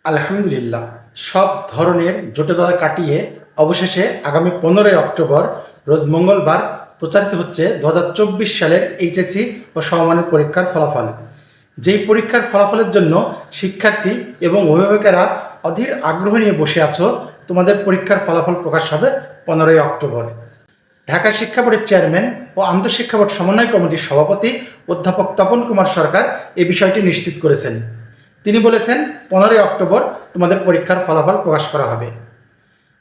আলহামদুলিল্লাহ, সব ধরনের জটিলতা কাটিয়ে অবশেষে আগামী 15ই অক্টোবর রোজ মঙ্গলবার প্রচারিত হচ্ছে 2024 সালের এইচএসসি ও সমমানের পরীক্ষার ফলাফল। যেই পরীক্ষার ফলাফলের জন্য শিক্ষার্থী এবং অভিভাবকেরা অধীর আগ্রহ নিয়ে বসে আছো, তোমাদের পরীক্ষার ফলাফল প্রকাশ হবে 15ই অক্টোবর। ঢাকা শিক্ষা বোর্ডের চেয়ারম্যান ও আন্তঃশিক্ষা বোর্ড সমন্বয় কমিটির সভাপতি অধ্যাপক তপন কুমার সরকার এই বিষয়টি নিশ্চিত করেছেন। তিনি বলেছেন, 15ই অক্টোবর তোমাদের পরীক্ষার ফলাফল প্রকাশ করা হবে।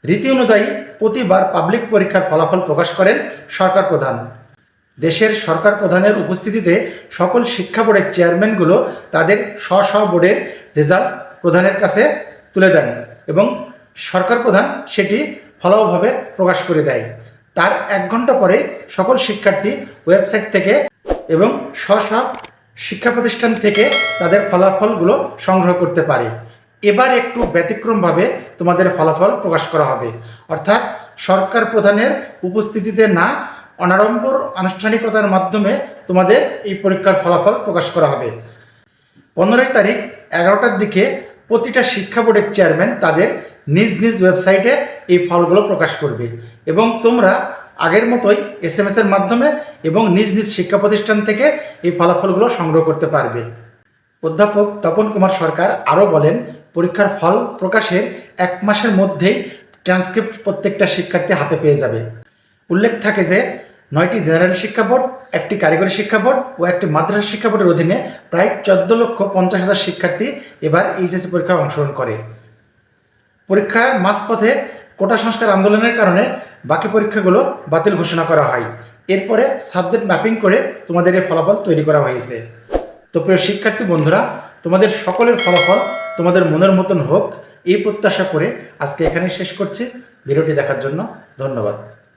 রীতি অনুযায়ী প্রতিবার পাবলিক পরীক্ষার ফলাফল প্রকাশ করেন সরকার প্রধান। দেশের সরকার প্রধানের উপস্থিতিতে সকল শিক্ষা বোর্ডের চেয়ারম্যানগুলো তাদের স্ব বোর্ডের রেজাল্ট প্রধানের কাছে তুলে দেন এবং সরকার প্রধান সেটি ফলাওভাবে প্রকাশ করে দেয়। তার 1 ঘন্টা পরে সকল শিক্ষার্থী ওয়েবসাইট থেকে এবং স্ব শিক্ষা প্রতিষ্ঠান থেকে তাদের ফলাফলগুলো সংগ্রহ করতে পারে। এবার একটু ব্যতিক্রমভাবে তোমাদের ফলাফল প্রকাশ করা হবে, অর্থাৎ সরকার প্রধানের উপস্থিতিতে না, অনাড়ম্বর আনুষ্ঠানিকতার মাধ্যমে তোমাদের এই পরীক্ষার ফলাফল প্রকাশ করা হবে। 15 তারিখ 11টার দিকে প্রতিটা শিক্ষা বোর্ডের চেয়ারম্যান তাদের নিজ নিজ ওয়েবসাইটে এই ফলগুলো প্রকাশ করবে এবং তোমরা আগের মতোই SMS-এর মাধ্যমে এবং নিজ নিজ শিক্ষা প্রতিষ্ঠান থেকে এই ফলাফলগুলো সংগ্রহ করতে পারবে। অধ্যাপক তপন কুমার সরকার আরও বলেন, পরীক্ষার ফল প্রকাশের 1 মাসের মধ্যেই ট্রান্সক্রিপ্ট প্রত্যেকটা শিক্ষার্থী হাতে পেয়ে যাবে। উল্লেখ থাকে যে 9টি জেনারেল শিক্ষা বোর্ড, 1টি কারিগরি শিক্ষা বোর্ড ও 1টি মাদ্রাসা শিক্ষা বোর্ডের অধীনে প্রায় 14,50,000 শিক্ষার্থী এবার এইচএসসি পরীক্ষায় অংশগ্রহণ করে। পরীক্ষার মাঝপথে কোটা সংস্কার আন্দোলনের কারণে বাকি পরীক্ষাগুলো বাতিল ঘোষণা করা হয়। এরপরে সাবজেক্ট ম্যাপিং করে তোমাদের এই ফলাফল তৈরি করা হয়েছে। তো প্রিয় শিক্ষার্থী বন্ধুরা, তোমাদের সকলের ফলাফল তোমাদের মনের মতন হোক, এই প্রত্যাশা করে আজকে এখানে শেষ করছি। ভিডিওটি দেখার জন্য ধন্যবাদ।